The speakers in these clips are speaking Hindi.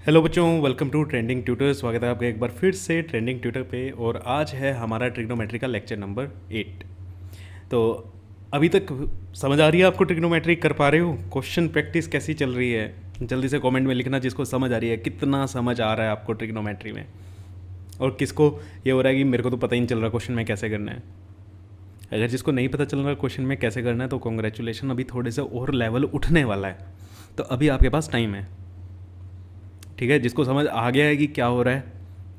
हेलो बच्चों, वेलकम टू ट्रेंडिंग ट्यूटर। स्वागत है आपका एक बार फिर से ट्रेंडिंग ट्यूटर पे। और आज है हमारा ट्रिग्नोमेट्री का लेक्चर नंबर 8। तो अभी तक समझ आ रही है आपको? ट्रिग्नोमेट्री कर पा रहे हो? क्वेश्चन प्रैक्टिस कैसी चल रही है? जल्दी से कमेंट में लिखना जिसको समझ आ रही है, कितना समझ आ रहा है आपको ट्रिग्नोमेट्री में। और किसको ये हो रहा है कि मेरे को तो पता ही नहीं चल रहा क्वेश्चन में कैसे करना है। अगर जिसको नहीं पता चल रहा क्वेश्चन में कैसे करना है तो कॉन्ग्रेचुलेशन, अभी थोड़े से और लेवल उठने वाला है। तो अभी आपके पास टाइम है, ठीक है? जिसको समझ आ गया है कि क्या हो रहा है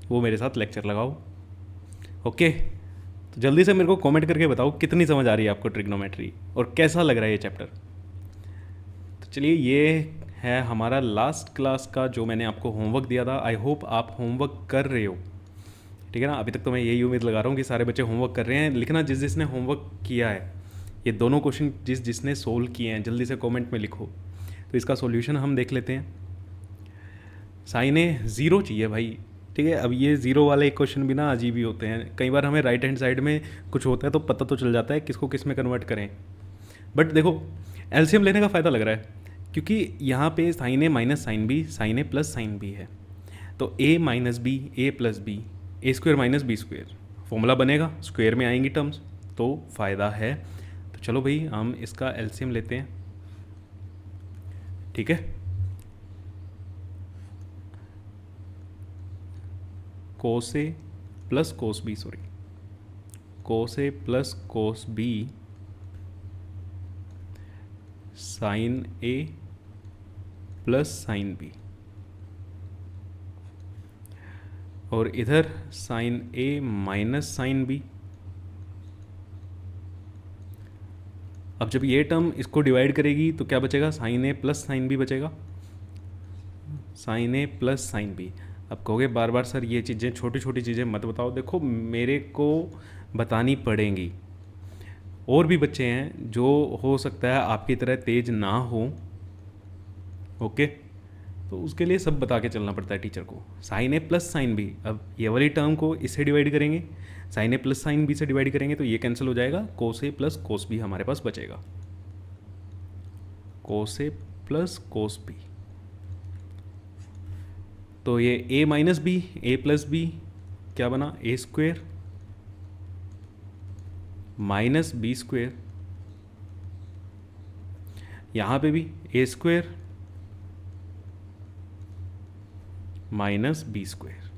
वो मेरे साथ लेक्चर लगाओ। ओके, तो जल्दी से मेरे को कमेंट करके बताओ कितनी समझ आ रही है आपको ट्रिग्नोमेट्री और कैसा लग रहा है ये चैप्टर। तो चलिए, ये है हमारा लास्ट क्लास का जो मैंने आपको होमवर्क दिया था। आई होप आप होमवर्क कर रहे हो, ठीक है ना? अभी तक तो मैं यही उम्मीद लगा रहा हूँ कि सारे बच्चे होमवर्क कर रहे हैं। लिखना जिस जिसने होमवर्क किया है, ये दोनों क्वेश्चन जिस जिसने सोल्व किए हैं जल्दी से कमेंट में लिखो। तो इसका सॉल्यूशन हम देख लेते हैं। साइन ए ज़ीरो चाहिए भाई, ठीक है? अब ये ज़ीरो वाले क्वेश्चन भी ना अजीब ही होते हैं। कई बार हमें राइट हैंड साइड में कुछ होता है तो पता तो चल जाता है किसको किस में कन्वर्ट करें। बट देखो, एलसीएम लेने का फ़ायदा लग रहा है क्योंकि यहाँ पे sine A minus sine B, sine A plus sine B है। तो A minus B, A plus B, A square minus B square formula बनेगा, स्क्वेयर में आएंगी टर्म्स, तो फ़ायदा है। तो चलो भाई, हम इसका एलसीएम लेते हैं, ठीक है? कोस A plus cos B, sorry, cos A plus cos B sine A plus sine B, और इधर sign A minus sine B. अब जब ये टर्म इसको डिवाइड करेगी तो क्या बचेगा? Sign A plus sine B बचेगा, sign A plus sine B. अब कहोगे बार बार सर ये चीज़ें, छोटी छोटी चीज़ें मत बताओ। देखो, मेरे को बतानी पड़ेंगी। और भी बच्चे हैं जो हो सकता है आपकी तरह तेज ना हो, ओके? तो उसके लिए सब बता के चलना पड़ता है टीचर को। Sign A plus sine B, अब ये वाली टर्म को इससे डिवाइड करेंगे, sign A plus sine B से डिवाइड करेंगे तो ये कैंसिल हो जाएगा, कोस ए प्लस कोस बी हमारे पास बचेगा, कोस ए प्लस कोस बी। तो ये A minus B, A plus B क्या बना? A square minus B square. यहाँ पे भी A square minus B square.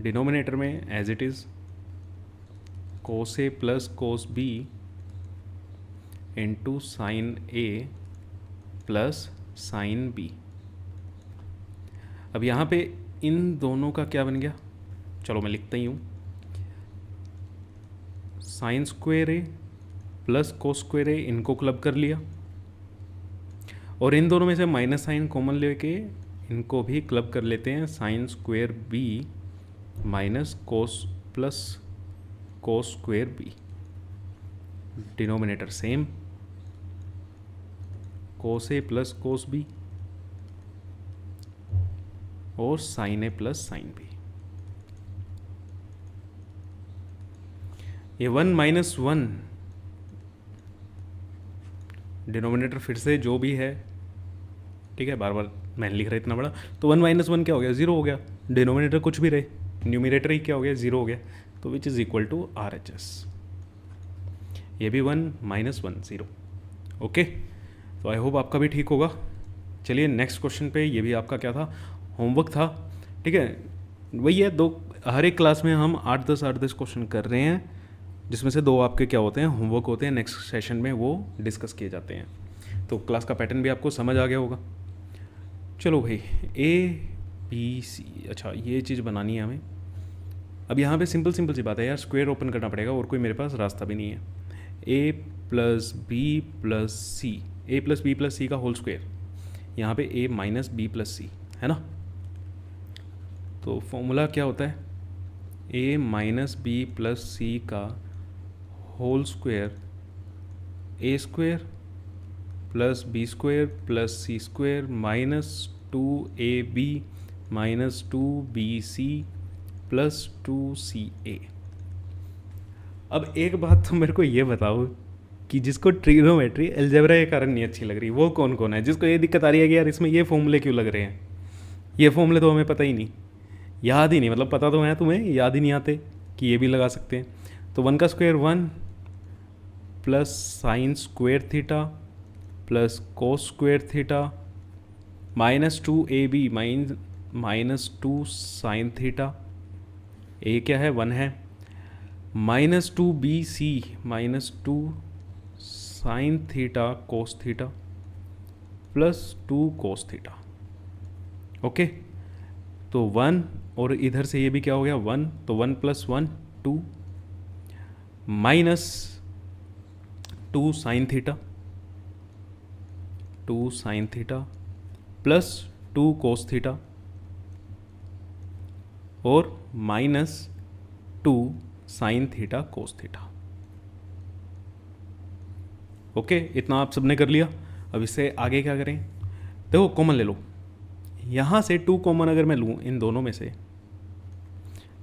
Denominator में as it is cos A plus cos B into sine A plus sine B. अब यहाँ पे इन दोनों का क्या बन गया? चलो मैं लिखता ही हूँ, साइन स्क्वेयर ए प्लस कोस स्क्वेयर ए, इनको क्लब कर लिया, और इन दोनों में से माइनस साइन कॉमन लेके इनको भी क्लब कर लेते हैं, sine square B minus cos plus cos square B. Denominator same, cos A plus cos B और sine A plus sine B. ये वन माइनस वन, डिनोमिनेटर फिर से जो भी है, ठीक है? बार बार मैंने लिख रहा इतना बड़ा, तो वन माइनस वन क्या हो गया? ज़ीरो हो गया। डिनोमिनेटर कुछ भी रहे, न्यूमिनेटर ही क्या हो गया? ज़ीरो हो गया। तो which is equal to R H S. ये भी one minus one, zero. Okay, तो आई होप आपका भी ठीक होगा। चलिए नेक्स्ट क्वेश्चन पे। ये भी आपका क्या था? होमवर्क था, ठीक है? वही है, दो हर एक क्लास में हम 8-10 क्वेश्चन कर रहे हैं, जिसमें से दो आपके क्या होते हैं? होमवर्क होते हैं। नेक्स्ट सेशन में वो डिस्कस किए जाते हैं। तो क्लास का पैटर्न भी आपको समझ आ गया होगा। चलो भाई, ए बी सी, अच्छा ये चीज़ बनानी है हमें। अब यहाँ पे सिंपल सिंपल सी बात है यार, स्क्वायर ओपन करना पड़ेगा और कोई मेरे पास रास्ता भी नहीं है। A plus B plus C, A plus B plus C का होल स्क्वायर, यहाँ पे A minus B plus C है ना? तो फॉर्मूला क्या होता है? A minus B plus C का whole square, A square plus B square plus C square minus 2ab minus 2bc plus 2ca। अब एक बात तो मेरे को ये बताओ कि जिसको ट्रिग्नोमेट्री अलजेब्रा के कारण नहीं अच्छी लग रही, वो कौन कौन है? जिसको ये दिक्कत आ रही है कि यार इसमें ये फॉर्मूले क्यों लग रहे हैं, ये फॉर्मूले तो हमें पता ही नहीं, याद ही नहीं, मतलब पता तो है तुम्हें, याद ही नहीं आते कि ये भी लगा सकते हैं। तो 1 का square 1 plus sine square theta plus cos square theta -2ab -2 sine theta, A क्या है 1 है, -2bc -2 sine theta cos theta +2 cos theta. Okay, तो 1 और इधर से ये भी क्या हो गया 1, तो 1 + 1 2 -2 sine theta 2 sine theta +2 cos theta और -2 sine theta cos theta. Okay, इतना आप सबने कर लिया। अब इससे आगे क्या करें? देखो कॉमन ले लो, यहाँ से 2 कॉमन अगर मैं लूँ इन दोनों में से,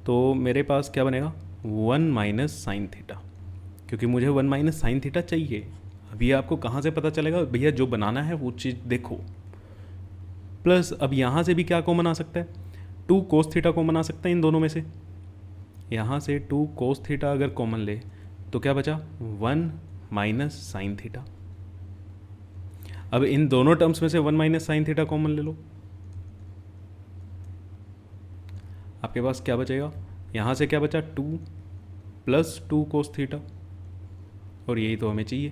तो मेरे पास क्या बनेगा 1 - साइन थीटा, क्योंकि मुझे 1 - साइन थीटा चाहिए। अभी आपको कहाँ से पता चलेगा भैया? जो बनाना है वो चीज़ देखो। प्लस अब यहाँ से भी क्या कॉमन आ सकता है? 2 कोस थीटा कॉमन आ सकता है इन दोनों में से। यहाँ से 2 कोस थीटा अगर कॉमन ले तो क्या बचा 1 - साइन थीटा। अब इन दोनों टर्म्स में से 1 - साइन थीटा कॉमन ले लो, आपके पास क्या बचेगा? यहाँ से क्या बचा 2 + 2 कोस थीटा, और यही तो हमें चाहिए।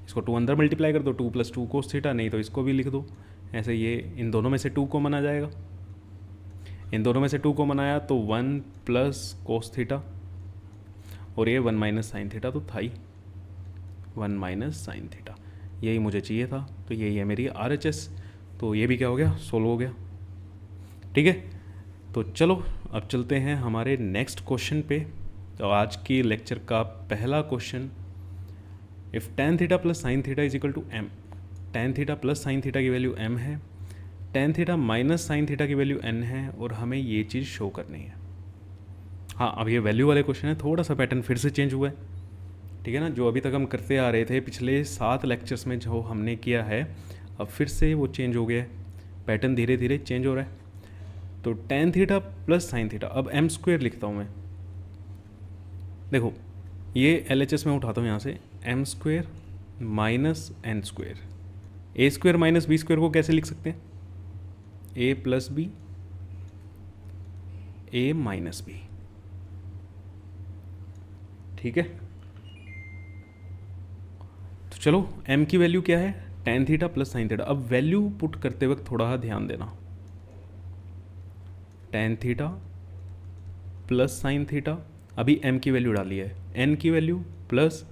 इसको 2 अंदर मल्टीप्लाई कर दो, 2 + 2 कोस थीटा, नहीं तो इसको भी लिख दो ऐसे। ये इन दोनों में से 2 कॉमन आ जाएगा, इन दोनों में से 2 कॉमन आया तो 1 + कोस थीटा, और ये 1 - साइन थीटा तो था ही 1 - साइन थीटा, यही मुझे चाहिए था। तो यही है मेरी RHS। तो ये भी क्या हो गया, सोल्व हो गया। ठीक है, तो चलो अब चलते हैं हमारे नेक्स्ट क्वेश्चन पे। तो आज की लेक्चर का पहला question, if tan theta + sine theta = m, tan theta + sine theta की वैल्यू m है, tan थीटा - साइन थीटा की वैल्यू n है, और हमें ये चीज़ शो करनी है। हाँ, अब ये वैल्यू वाले क्वेश्चन है, थोड़ा सा पैटर्न फिर से चेंज हुआ है, ठीक है ना? जो अभी तक हम करते आ रहे थे पिछले 7 लेक्चर्स में जो हमने किया है, अब फिर से वो चेंज हो गया है, पैटर्न धीरे धीरे चेंज हो रहा है। तो tan थीटा + साइन थीटा, अब m² लिखता हूँ मैं। देखो ये LHS में उठाता हूँ यहाँ से, m² - n²। a² - b² को कैसे लिख सकते हैं? a + b a - b, ठीक है। तो चलो m की वैल्यू क्या है? tan theta + sine theta. अब वैल्यू पुट करते वक्त थोड़ा ध्यान देना, tan थीटा + साइन थीटा, अभी m की वैल्यू डाली है, n की value plus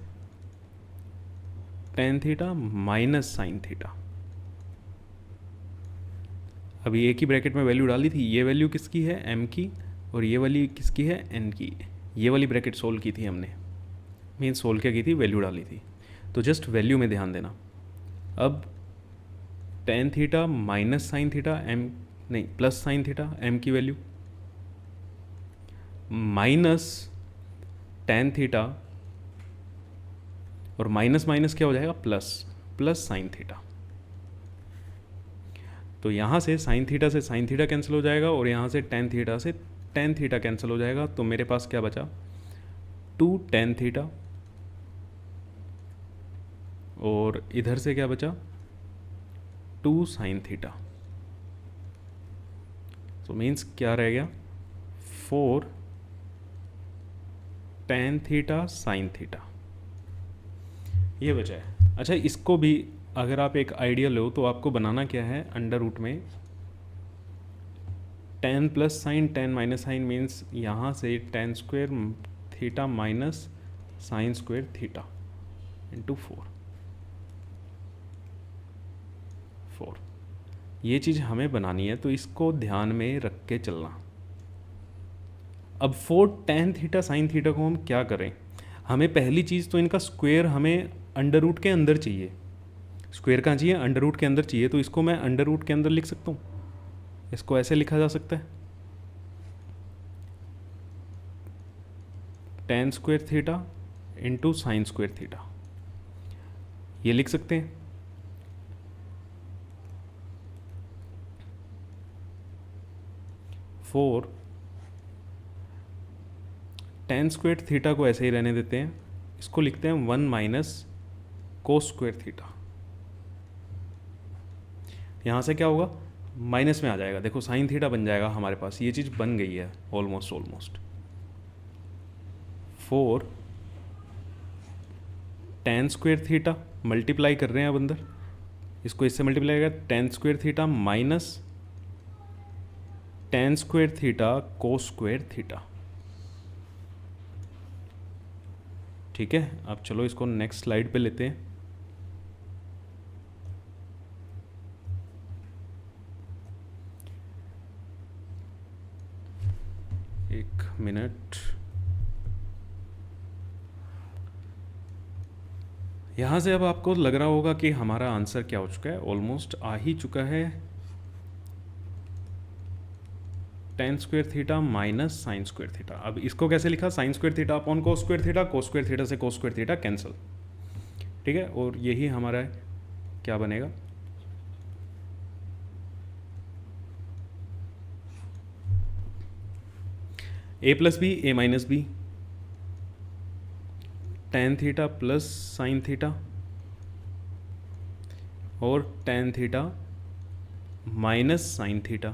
tan theta - sine theta. अभी एक ही ब्रैकेट में वैल्यू डाली थी, ये वैल्यू किसकी है m की, और ये वाली किसकी है n की। ये वाली ब्रैकेट सोल्व की थी हमने, मीन सोल्व क्या की थी, वैल्यू डाली थी। तो जस्ट वैल्यू में ध्यान देना। अब tan theta - sine theta m, नहीं प्लस साइन थीटा m की वैल्यू, माइनस tan थीटा, और माइनस माइनस क्या हो जाएगा प्लस साइन थीटा। तो यहाँ से साइन थीटा से साइन थीटा कैंसिल हो जाएगा, और यहाँ से tan थीटा से tan थीटा कैंसिल हो जाएगा। तो मेरे पास क्या बचा 2 tan थीटा, और इधर से क्या बचा 2 साइन थीटा। तो मीन्स क्या रह गया 4 tan थीटा साइन थीटा, ये बचा है। अच्छा, इसको भी अगर आप एक आइडिया लो तो आपको बनाना क्या है, अंडर रूट में tan + sine tan - sine, means यहाँ से tan² theta minus sin² theta into 4। ये चीज़ हमें बनानी है, तो इसको ध्यान में रख के चलना। अब 4 tan थीटा साइन थीटा को हम क्या करें? हमें पहली चीज़ तो इनका स्क्वायर हमें अंडर रूट के अंदर चाहिए। स्क्वायर कहाँ चाहिए? अंडर रूट के अंदर चाहिए। तो इसको मैं अंडर रूट के अंदर लिख सकता हूँ, इसको ऐसे लिखा जा सकता है tan² theta into sin² theta. ये लिख सकते हैं। फोर टेन स्क्वेयर थीटा को ऐसे ही रहने देते हैं, इसको लिखते हैं 1 माइनस कोस स्क्वेयर थीटा। यहाँ से क्या होगा, माइनस में आ जाएगा, देखो साइन थीटा बन जाएगा हमारे पास, ये चीज़ बन गई है almost. 4 ten square theta multiply कर रहे हैं अब अंदर, इसको इससे मल्टीप्लाई कर ten square theta minus ten square theta cos square theta. ठीक है, अब चलो इसको नेक्स्ट स्लाइड पे लेते हैं। एक मिनट, यहाँ से अब आपको लग रहा होगा कि हमारा आंसर क्या हो चुका है, ऑलमोस्ट आ ही चुका है। Ten square theta minus sine square theta. अब इसको कैसे लिखा, साइन स्क्वेयर थीटा अपॉन कोस स्क्वेयर थीटा, कोस स्क्वेयर थीटा से कोस स्क्वेयर थीटा कैंसिल। ठीक है, और यही हमारा क्या बनेगा, A plus B A minus B, tan theta plus sine theta और tan theta minus sine theta.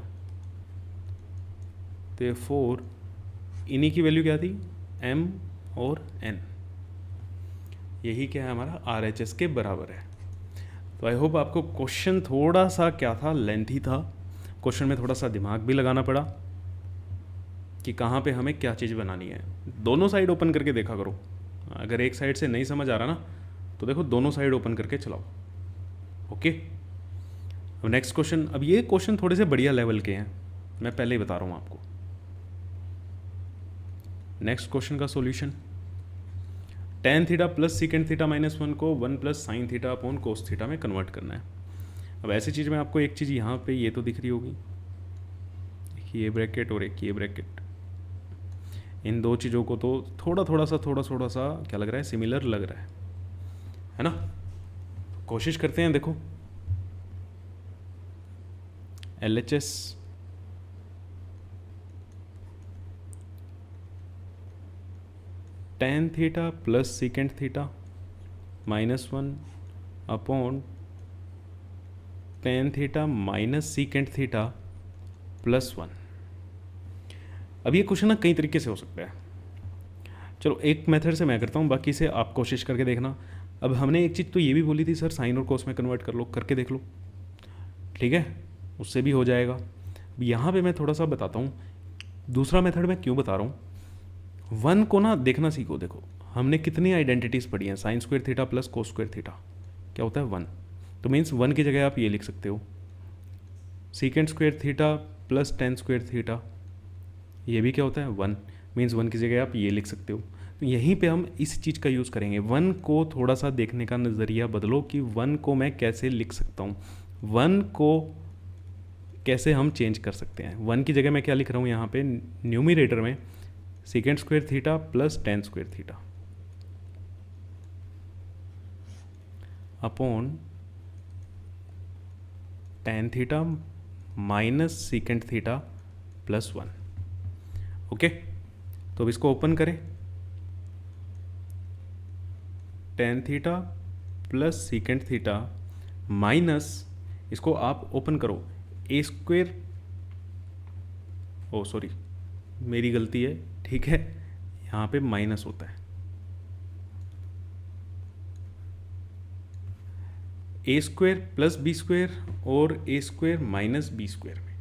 तो 4 इन्हीं की वैल्यू क्या थी, m और n, यही क्या है हमारा RHS के बराबर है। तो आई होप आपको क्वेश्चन थोड़ा सा क्या था, लेंथी था, क्वेश्चन में थोड़ा सा दिमाग भी लगाना पड़ा कि कहाँ पे हमें क्या चीज़ बनानी है। दोनों साइड ओपन करके देखा करो, अगर एक साइड से नहीं समझ आ रहा ना तो देखो दोनों साइड ओपन करके चलाओ। ओके, अब नेक्स्ट क्वेश्चन। अब ये क्वेश्चन थोड़े से बढ़िया लेवल के हैं, मैं पहले ही बता रहा हूँ आपको। नेक्स्ट क्वेश्चन का solution, ten theta plus secant theta minus 1 को 1 plus sine theta upon cos theta में कन्वर्ट करना है। अब ऐसी चीज़ में आपको एक चीज़ यहाँ पे ये तो दिख रही होगी, ये ब्रैकेट और एक ये ब्रैकेट, इन दो चीज़ों को तो थोड़ा थोड़ा सा क्या लग रहा है, सिमिलर लग रहा है ना। कोशिश करते हैं, देखो LHS ten theta plus secant theta minus 1 upon ten theta minus secant theta plus 1। अब ये क्वेश्चन ना कई तरीके से हो सकता है, चलो एक मेथड से मैं करता हूँ, बाकी से आप कोशिश करके देखना। अब हमने एक चीज़ तो ये भी बोली थी सर साइन और कोस में कन्वर्ट कर लो, करके देख लो, ठीक है, उससे भी हो जाएगा। यहाँ पे मैं थोड़ा सा बताता हूँ दूसरा मेथड मैं क्यों बता रहा हूँ। 1 को ना देखना सीखो, देखो हमने कितनी आइडेंटिटीज़ पढ़ी हैं, sign square theta plus cos square theta क्या होता है 1, तो मीन्स 1 की जगह आप ये लिख सकते हो secant square theta plus ten square theta, ये भी क्या होता है 1, मीन्स 1 की जगह आप ये लिख सकते हो। तो यहीं पे हम इस चीज़ का यूज़ करेंगे, 1 को थोड़ा सा देखने का नज़रिया बदलो कि 1 को मैं कैसे लिख सकता हूँ, 1 को कैसे हम चेंज कर सकते हैं। 1 की जगह मैं क्या लिख रहा हूँ यहाँ पे न्यूमरेटर में secant square theta plus ten square theta upon ten theta minus secant theta plus 1। Okay, तो अब इसको ओपन करें, ten theta plus secant theta minus, इसको आप ओपन करो ए स्क्वेयर, ओ सॉरी मेरी गलती है, ठीक है, यहाँ पे माइनस होता है, ए स्क्वेयर प्लस बी स्क्वेयर और ए स्क्वेयर माइनस बी स्क्वेयर में।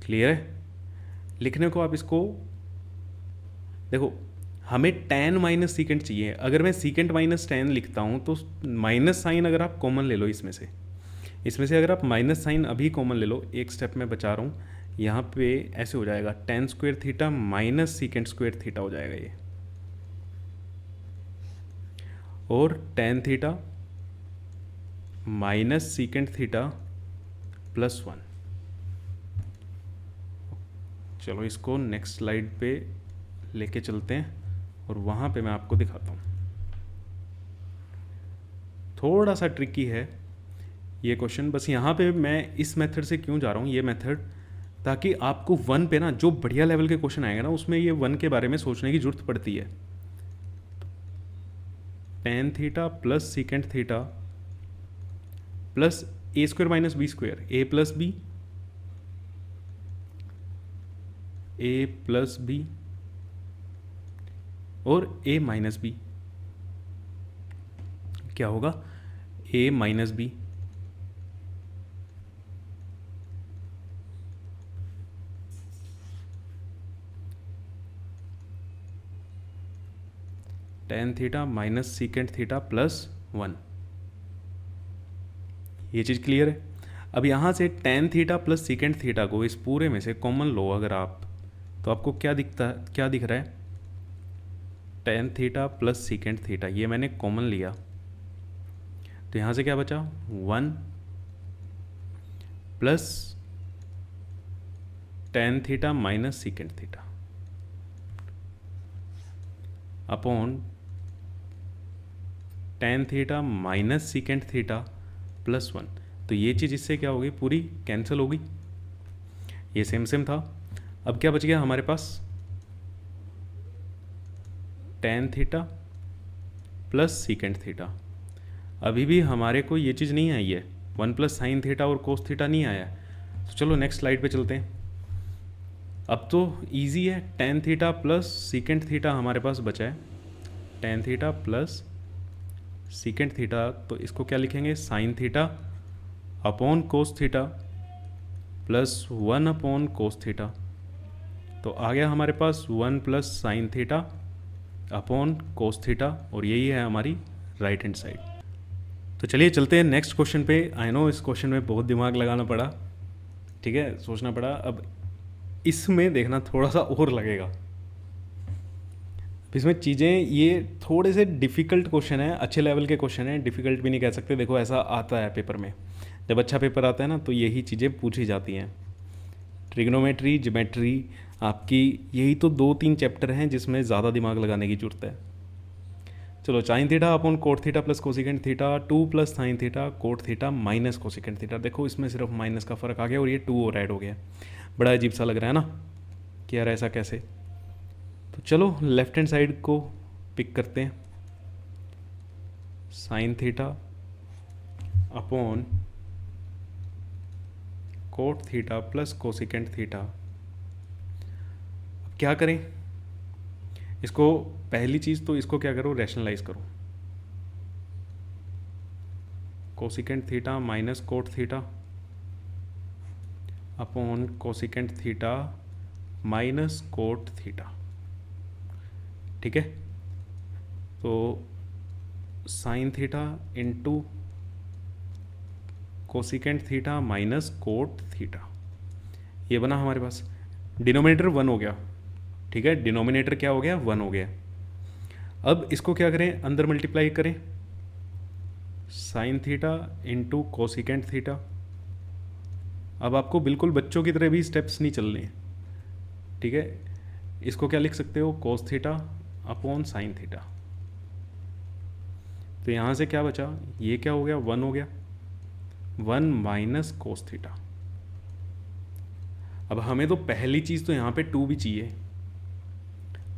क्लियर है, लिखने को आप इसको देखो, हमें टेन माइनस सीकेंड चाहिए, अगर मैं सीकेंड माइनस टेन लिखता हूँ तो माइनस साइन अगर आप कॉमन ले लो इसमें से अगर आप माइनस साइन अभी कॉमन ले लो, एक स्टेप में बचा रहा हूँ, यहाँ पे ऐसे हो जाएगा ten square theta minus secant square theta हो जाएगा ये, और tan theta minus secant theta plus 1। चलो इसको नेक्स्ट स्लाइड पे लेके चलते हैं और वहाँ पे मैं आपको दिखाता हूँ। थोड़ा सा ट्रिकी है ये क्वेश्चन। बस यहाँ पे मैं इस मेथड से क्यों जा रहा हूँ, ये मेथड, ताकि आपको वन पे ना जो बढ़िया लेवल के क्वेश्चन आएगा ना उसमें ये वन के बारे में सोचने की जरूरत पड़ती है। Tan theta plus secant theta plus A square minus B square, A plus B, A plus B और ए माइनस बी, क्या होगा, A minus B. Tan theta minus secant theta plus 1, ये चीज़ क्लियर है। अब यहाँ से tan theta plus secant theta को इस पूरे में से कॉमन लो अगर आप, तो आपको क्या दिखता है, क्या दिख रहा है, tan theta plus secant theta, ये मैंने कॉमन लिया, तो यहाँ से क्या बचा, 1 plus tan theta minus secant theta upon ten theta minus secant theta plus 1। तो ये चीज़ इससे क्या होगी, पूरी कैंसिल होगी, ये सेम सेम था। अब क्या बच गया हमारे पास, tan theta plus secant theta. अभी भी हमारे को ये चीज़ नहीं आई है, 1 प्लस साइन थीटा और कोस थीटा नहीं आया है। तो चलो नेक्स्ट स्लाइड पे चलते हैं। अब तो इजी है, tan theta plus secant theta हमारे पास बचा है, tan theta plus secant theta, तो इसको क्या लिखेंगे, sign theta upon cos theta plus 1 upon cos theta. तो आ गया हमारे पास 1 plus sine theta upon cos theta, और यही है हमारी राइट हैंड साइड। तो चलिए चलते हैं नेक्स्ट क्वेश्चन पे। आई नो इस क्वेश्चन में बहुत दिमाग लगाना पड़ा, ठीक है, सोचना पड़ा। अब इसमें देखना थोड़ा सा और लगेगा, इसमें चीज़ें ये थोड़े से डिफ़िकल्ट क्वेश्चन है, अच्छे लेवल के क्वेश्चन है, डिफ़िकल्ट भी नहीं कह सकते। देखो ऐसा आता है पेपर में, जब अच्छा पेपर आता है ना तो यही चीज़ें पूछी जाती हैं। ट्रिग्नोमेट्री, ज्योमेट्री, आपकी यही तो 2-3 चैप्टर हैं जिसमें ज़्यादा दिमाग लगाने की ज़रूरत है। चलो, sign theta upon cot theta plus cosecant theta, 2 plus sine theta cot theta minus cosecant theta. देखो इसमें सिर्फ माइनस का फ़र्क आ गया और ये 2 और ऐड हो गया। बड़ा अजीब सा लग रहा है ना कि यार ऐसा कैसे। तो चलो लेफ्ट हैंड साइड को पिक करते हैं, sign theta upon cot theta plus cosecant theta. अब क्या करें इसको, पहली चीज़ तो इसको क्या करो, रैशनलाइज करो, cosecant theta minus cot theta upon cosecant theta minus cot theta, ठीक है। तो sine theta into cosecant theta minus cot theta, ये बना हमारे पास। डिनोमिनेटर 1 हो गया, ठीक है, डिनोमिनेटर क्या हो गया, 1 हो गया। अब इसको क्या करें, अंदर मल्टीप्लाई करें, sine theta into cosecant theta. अब आपको बिल्कुल बच्चों की तरह भी स्टेप्स नहीं चलने हैं, ठीक है। इसको क्या लिख सकते हो, cos theta upon sine theta. तो यहाँ से क्या बचा, ये क्या हो गया, 1 हो गया, 1 माइनस कोस थीटा। अब हमें तो पहली चीज़ तो यहाँ पे 2 भी चाहिए,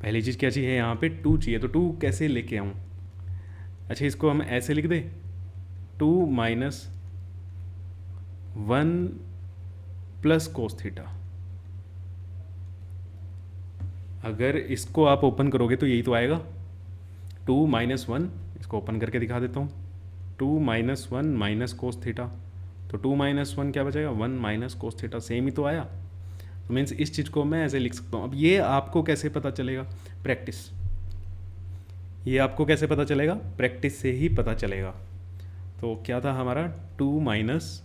पहली चीज़ क्या चाहिए, यहाँ पे 2 चाहिए। तो 2 कैसे लेके आऊँ, अच्छा इसको हम ऐसे लिख दें, 2 माइनस 1 प्लस कोस थीटा। अगर इसको आप ओपन करोगे तो यही तो आएगा, 2 माइनस 1, इसको ओपन करके दिखा देता हूँ, 2 माइनस 1 माइनस कोस थीटा। तो 2 माइनस 1 क्या बचेगा, 1 माइनस कोस थीटा, सेम ही तो आया। तो मीन्स इस चीज़ को मैं ऐसे लिख सकता हूँ। अब ये आपको कैसे पता चलेगा, प्रैक्टिस, ये आपको कैसे पता चलेगा, प्रैक्टिस से ही पता चलेगा। तो क्या था हमारा, 2 माइनस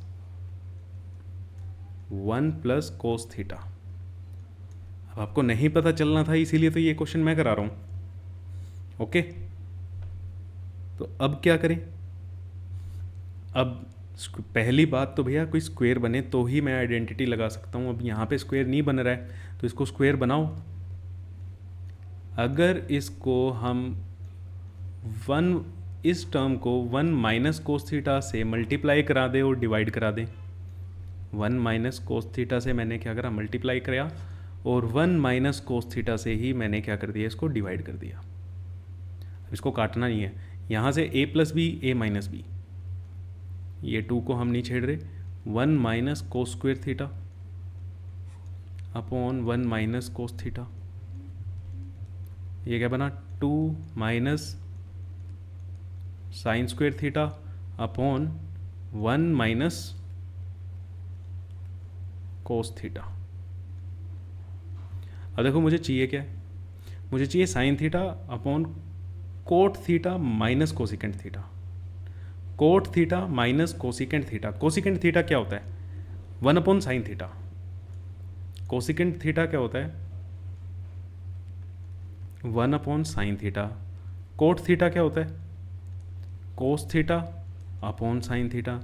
1 प्लस कोस थीटा। अब आपको नहीं पता चलना था, इसीलिए तो ये क्वेश्चन मैं करा रहा हूँ, ओके। तो अब क्या करें, अब पहली बात तो भैया कोई स्क्वायर बने तो ही मैं आइडेंटिटी लगा सकता हूँ। अब यहाँ पे स्क्वायर नहीं बन रहा है तो इसको स्क्वायर बनाओ। अगर इसको हम 1 इस टर्म को 1 माइनस कोस थीटा से मल्टीप्लाई करा दे और डिवाइड करा दें। 1 माइनस कोस थीटा से मैंने क्या करा, मल्टीप्लाई किया, और 1 माइनस कोस थीटा से ही मैंने क्या कर दिया, इसको डिवाइड कर दिया। अब इसको काटना नहीं है, यहाँ से a plus B a minus B, ये 2 को हम नहीं छेड़ रहे। 1 minus cos square theta upon 1 minus cos theta, ये क्या बना, 2 minus sine square theta upon 1 minus cos theta. अब देखो मुझे चाहिए क्या है, मुझे चाहिए sine theta upon cot theta minus cosecant theta. Cot theta minus cosecant theta, cosecant theta क्या होता है, 1 upon sine theta. Cosecant theta क्या होता है, 1 upon sine theta. Cot theta क्या होता है, cos theta upon sine theta.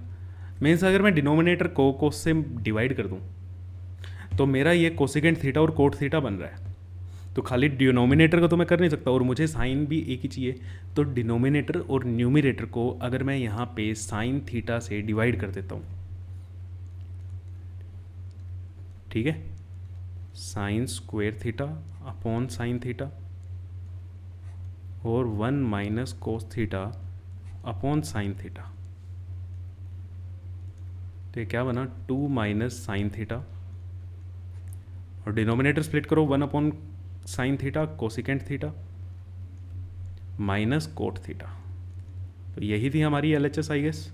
Means अगर मैं डिनोमिनेटर को कोस से डिवाइड कर दूं तो मेरा ये कोसिकेंट थीटा और कोट थीटा बन रहा है। तो खाली डिनोमिनेटर को तो मैं कर नहीं सकता, और मुझे साइन भी एक ही चाहिए। तो डिनोमिनेटर और न्यूमिनेटर को अगर मैं यहाँ पे साइन थीटा से डिवाइड कर देता हूँ, ठीक है, sign square theta upon sine theta और 1 minus cos theta upon sine theta, तो ये क्या बना, 2 माइनस साइन थीटा, और डिनोमिनेटर स्प्लिट करो, 1 upon sine theta cosecant theta minus cot theta. तो यही थी हमारी LHS आई गेस।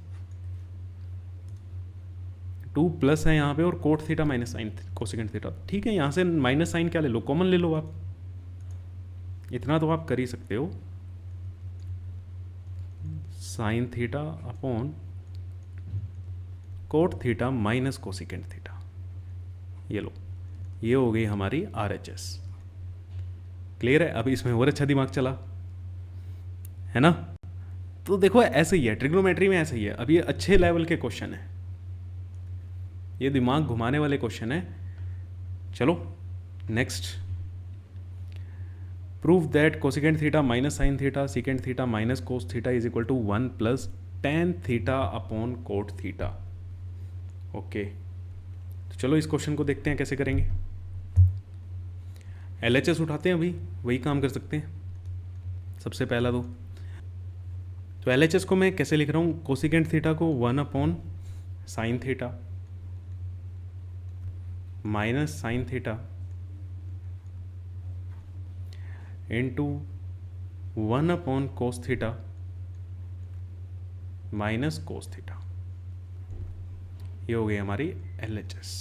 2 प्लस है यहाँ पे और cot theta minus sine cosecant theta. ठीक है, यहाँ से माइनस साइन क्या ले लो, कॉमन ले लो आप, इतना तो आप कर ही सकते हो। Sign theta upon cot theta minus cosecant theta, ये लो, ये हो गई हमारी RHS। क्लियर है, अब इसमें और अच्छा दिमाग चला है ना। तो देखो ऐसे ही है, ट्रिग्नोमेट्री में ऐसे ही है। अब ये अच्छे लेवल के क्वेश्चन है, ये दिमाग घुमाने वाले क्वेश्चन है। चलो next, prove that cosecant theta minus sine theta secant theta minus cos theta is equal to 1 plus tan theta upon cot theta. Okay, तो चलो इस क्वेश्चन को देखते हैं कैसे करेंगे। LHS उठाते हैं, अभी वही काम कर सकते हैं सबसे पहला। तो LHS को मैं कैसे लिख रहा हूँ, कोसिकेंट थीटा को 1 upon sine theta minus sine theta into 1 upon cos theta minus cos theta, ये हो गई हमारी LHS।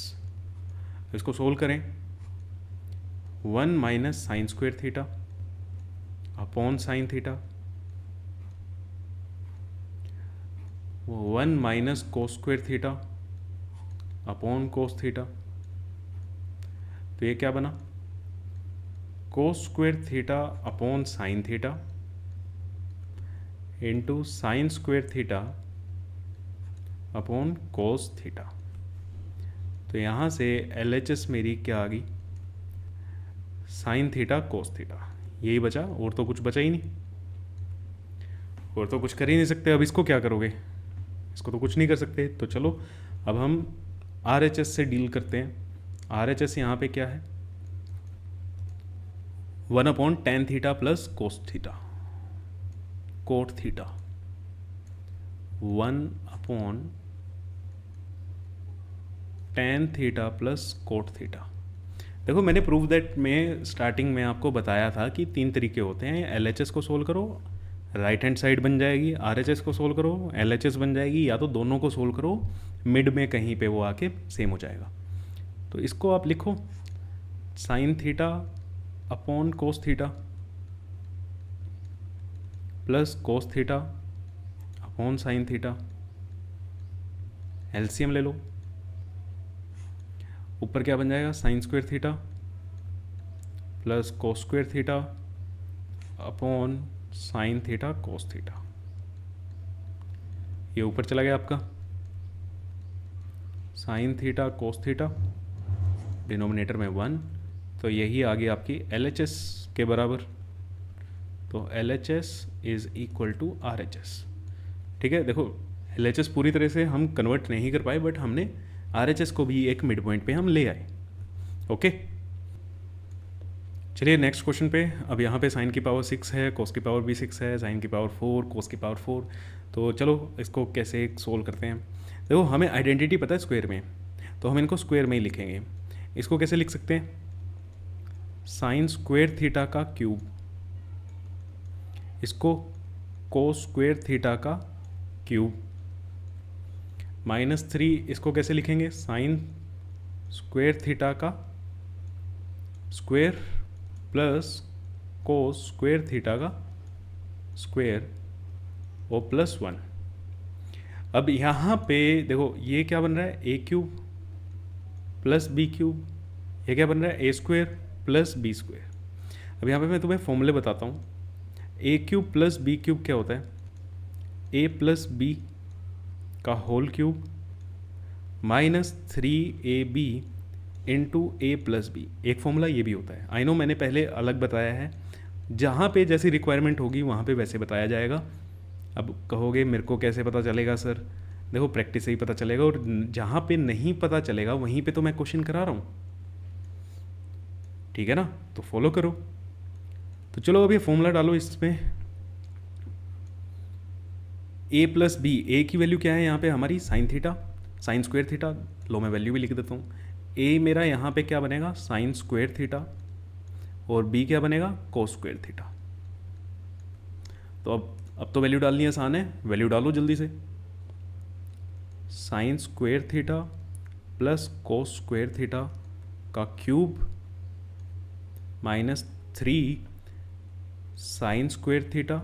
इसको सोल्व करें, 1 minus sine square theta upon sine theta, 1 minus cos square theta upon cos theta, तो ये क्या बना, कोस square theta upon sine theta into sign square theta upon cos theta. तो यहाँ से LHS मेरी क्या आ गई, साइन थीटा कोस थीटा, यही बचा, और तो कुछ बचा ही नहीं, और तो कुछ कर ही नहीं सकते। अब इसको क्या करोगे, इसको तो कुछ नहीं कर सकते। तो चलो अब हम RHS से डील करते हैं। RHS यहाँ पे क्या है, 1 upon ten theta plus cos theta, cot theta, 1 upon ten theta plus cot theta. देखो मैंने प्रूव दैट में स्टार्टिंग में आपको बताया था कि 3 तरीके होते हैं, LHS को सोल्व करो, राइट हैंड साइड बन जाएगी, RHS को सोल्व करो, LHS बन जाएगी, या तो दोनों को सोल्व करो, मिड में कहीं पे वो आके सेम हो जाएगा। तो इसको आप लिखो, sign theta upon cos theta plus cos theta upon sine theta, LCM ले लो, ऊपर क्या बन जाएगा, sign square theta plus cos square theta upon sine theta cos theta, ये ऊपर चला गया आपका sign theta cos theta, denominator में 1, तो यही आ गई आपकी LHS के बराबर। तो LHS is equal to RHS। ठीक है, देखो LHS पूरी तरह से हम कन्वर्ट नहीं कर पाए, बट हमने RHS को भी एक मिड पॉइंट पे हम ले आए। ओके, चलिए नेक्स्ट क्वेश्चन पे। अब यहाँ पे साइन की पावर 6 है, कोस की पावर भी 6 है, साइन की पावर 4, कोस की पावर 4। तो चलो इसको कैसे सोल्व करते हैं। देखो हमें आइडेंटिटी पता है स्क्वायर में, तो हम इनको स्क्वायर में ही लिखेंगे। इसको कैसे लिख सकते हैं, साइन स्क्वायर थीटा का क्यूब, इसको कोस स्क्वायर थीटा का क्यूब, -3 इसको कैसे लिखेंगे, साइन स्क्वायर थीटा का square plus cos square theta का स्क्वायर और +1। अब यहाँ पे देखो ये क्या बन रहा है, ए क्यूब प्लस बी क्यूब, ये क्या बन रहा है, ए स्क्वायर प्लस बी स्क्वायर। अब यहाँ पे मैं तुम्हें फॉर्मूले बताता हूँ। ए क्यूब प्लस बी क्यूब क्या होता है, ए प्लस बी का होल क्यूब -3ab इंटू ए प्लस बी। एक फॉर्मूला ये भी होता है, आई नो मैंने पहले अलग बताया है, जहाँ पे जैसी रिक्वायरमेंट होगी वहाँ पे वैसे बताया जाएगा। अब कहोगे मेरे को कैसे पता चलेगा सर, देखो प्रैक्टिस से ही पता चलेगा, और जहाँ पे नहीं पता चलेगा वहीं पे तो मैं क्वेश्चन करा रहा हूँ, ठीक है ना, तो फॉलो करो। तो चलो अभी फॉर्मूला डालो इसमें, ए प्लस बी, ए की वैल्यू क्या है यहाँ पे हमारी sine theta, sine square theta, लो मैं वैल्यू भी लिख देता हूँ। ए मेरा यहाँ पे क्या बनेगा, साइन स्क्वायर थीटा, और बी क्या बनेगा, कोस स्क्वायर थीटा। तो अब तो वैल्यू डालनी आसान है, वैल्यू डालो जल्दी से। Sine square theta plus cos square theta का cube -3 sine square theta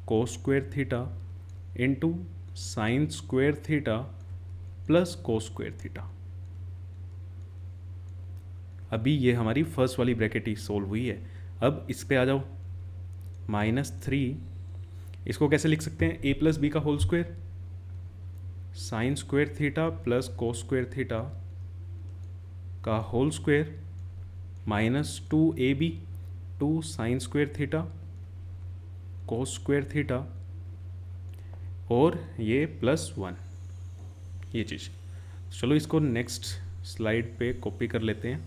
cos square theta into sine square theta plus cos square theta. अभी ये हमारी फर्स्ट वाली ब्रैकेट ही सोल्व हुई है। अब इस पे आ जाओ, -3 इसको कैसे लिख सकते हैं, ए प्लस बी का whole square, sine square theta plus cos square theta का whole square -2ab 2 sine square theta cos square theta और ये +1, ये चीज़। चलो इसको नेक्स्ट स्लाइड पे कॉपी कर लेते हैं।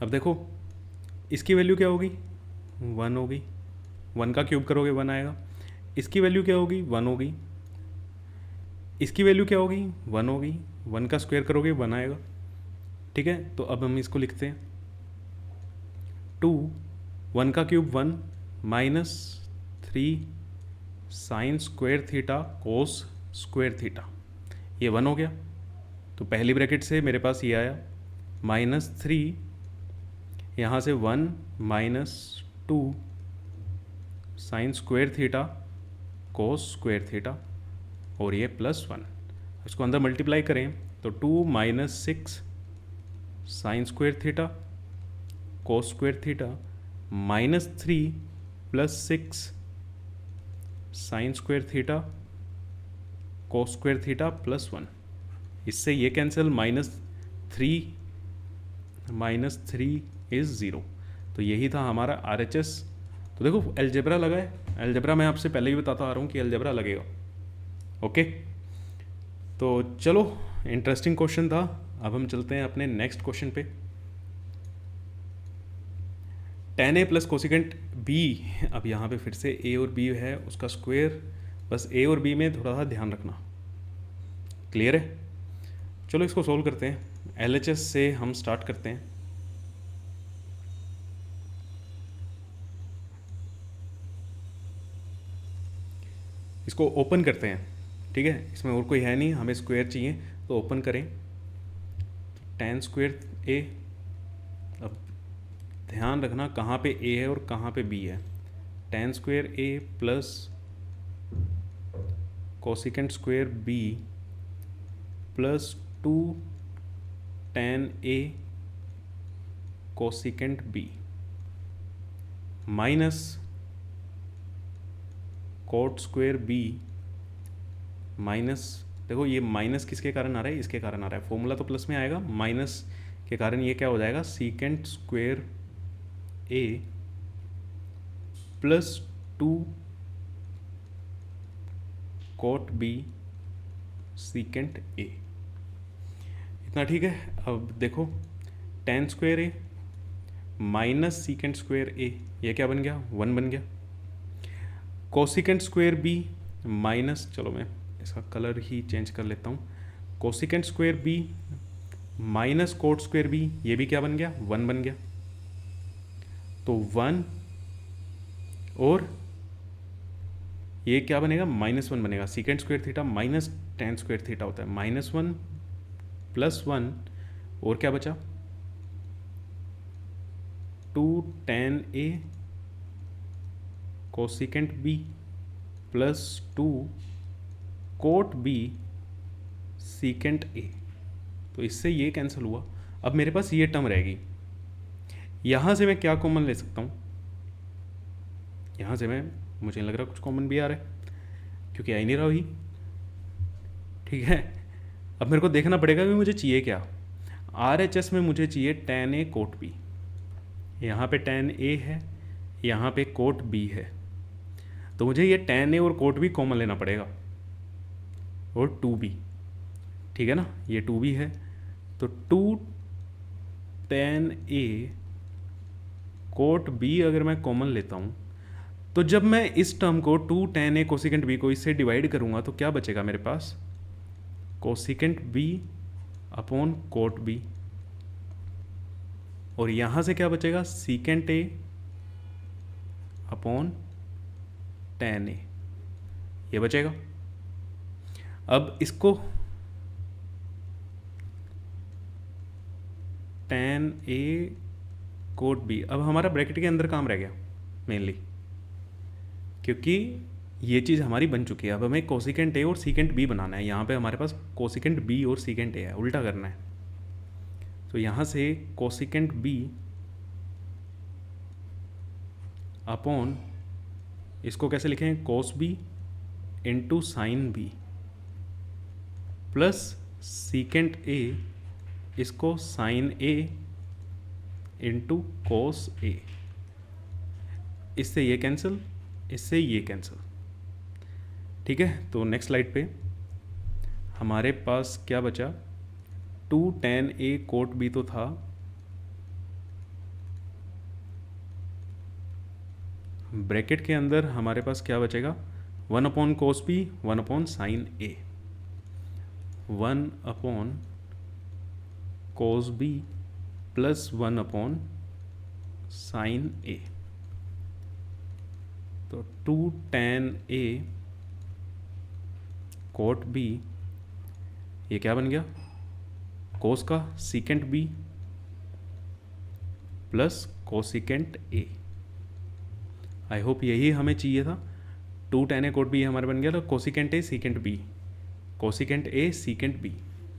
अब देखो इसकी वैल्यू क्या होगी, 1 होगी, 1 का क्यूब करोगे 1 आएगा। इसकी वैल्यू क्या होगी, 1 होगी। इसकी वैल्यू क्या होगी, 1 होगी, 1 का स्क्वायर करोगे 1 आएगा। ठीक है, तो अब हम इसको लिखते हैं 2, 1 का cube 1 -3 sine square theta cos square theta, ये 1 हो गया। तो पहली ब्रैकेट से मेरे पास ये आया -3, यहाँ से 1 -2 sine square theta cos square theta और ये +1। इसको अंदर मल्टीप्लाई करें तो 2 -6 sign square theta cos square theta -3 + 6 sign square theta cos square theta +1। इससे ये कैंसिल, -3 इज़ 0। तो यही था हमारा RHS। तो देखो एलजेब्रा लगा है, एलजेब्रा मैं आपसे पहले ही बताता आ रहा हूँ कि एलजेब्रा लगेगा। ओके, तो चलो इंटरेस्टिंग क्वेश्चन था। अब हम चलते हैं अपने नेक्स्ट क्वेश्चन पे। tan a plus cosecant b, अब यहाँ पे फिर से a और b है उसका स्क्वायर, बस a और b में थोड़ा सा ध्यान रखना, क्लियर है। चलो इसको सोल्व करते हैं। LHS से हम स्टार्ट करते हैं। इसको ओपन करते हैं, ठीक है, इसमें और कोई है नहीं, हमें स्क्वायर चाहिए तो ओपन करें। tan स्क्वायर a, अब ध्यान रखना कहाँ पे a है और कहाँ पे b है। tan square a plus cosecant square b plus 2 tan a cosecant b minus cot square B minus, देखो ये माइनस किसके कारण आ रहा है, इसके कारण आ रहा है, फॉर्मूला तो प्लस में आएगा, माइनस के कारण ये क्या हो जाएगा, secant square A plus 2 cot B secant A. इतना ठीक है। अब देखो tan square A minus secant square A, ये क्या बन गया, 1 बन गया। कोसिकेंट स्क्वायर बी माइनस, चलो मैं इसका कलर ही चेंज कर लेता हूँ, cosecant square B minus cot square B, ये भी क्या बन गया, 1 बन गया। तो 1 और ये क्या बनेगा, -1 बनेगा। Secant square theta minus ten square theta होता है, -1 + 1 और क्या बचा, 2 tan A cosecant B plus 2 cot B secant A. तो इससे ये कैंसिल हुआ। अब मेरे पास ये टर्म रहेगी, यहाँ से मैं क्या कॉमन ले सकता हूँ, यहाँ से मैं, मुझे लग रहा कुछ कॉमन भी आ रहा है क्योंकि आ ही नहीं रहा वही, ठीक है। अब मेरे को देखना पड़ेगा कि मुझे चाहिए क्या। RHS में मुझे चाहिए tan A कोट B, यहाँ पे tan A है, यहाँ पे कोट B है, तो मुझे ये tan A और कोट B कॉमन लेना पड़ेगा, और 2B, ठीक है ना, ये 2B है, तो 2 tan A कोट B अगर मैं कॉमन लेता हूँ, तो जब मैं इस टर्म को 2 tan A कोसिकेंट B को इससे डिवाइड करूँगा तो क्या बचेगा मेरे पास, cosecant B upon cot B, और यहाँ से क्या बचेगा, secant A upon tan A, ये बचेगा। अब इसको tan A कोट B, अब हमारा ब्रैकेट के अंदर काम रह गया मेनली, क्योंकि ये चीज़ हमारी बन चुकी है। अब हमें कोसिकेंट A और सीकेंट B बनाना है, यहाँ पे हमारे पास कोसिकेंट B और सीकेंट A है, उल्टा करना है। तो यहाँ से कोसिकेंट B अपॉन, इसको कैसे लिखें, cos B into sine B plus secant A, इसको sine A into cos A, इससे ये कैंसिल, इससे ये कैंसिल, ठीक है। तो नेक्स्ट स्लाइड पे हमारे पास क्या बचा, 2 tan A कोट B तो था, ब्रैकेट के अंदर हमारे पास क्या बचेगा, 1 upon cos B 1 upon sign A, 1 upon cos B plus 1 upon sign A, तो 2 tan A कोट B, ये क्या बन गया, कोस का secant B plus cosecant A। I hope यही हमें चाहिए था। 2 tan A कोट B हमारे बन गया, तो cosecant A secant B, cosecant A secant B,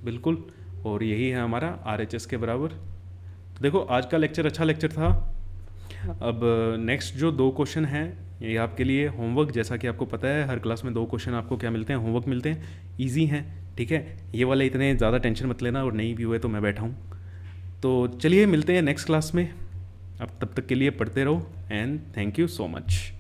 बिल्कुल, और यही है हमारा RHS के बराबर। तो देखो आज का लेक्चर अच्छा लेक्चर था। अब नेक्स्ट जो 2 क्वेश्चन हैं ये आपके लिए होमवर्क, जैसा कि आपको पता है हर क्लास में 2 क्वेश्चन आपको क्या मिलते हैं, होमवर्क मिलते हैं, इजी हैं, ठीक है। ये वाले इतने ज़्यादा टेंशन मत लेना, और नहीं भी हुए तो मैं बैठा हूँ। तो चलिए मिलते हैं नेक्स्ट क्लास में, अब तब तक के लिए पढ़ते रहो, and thank you so much.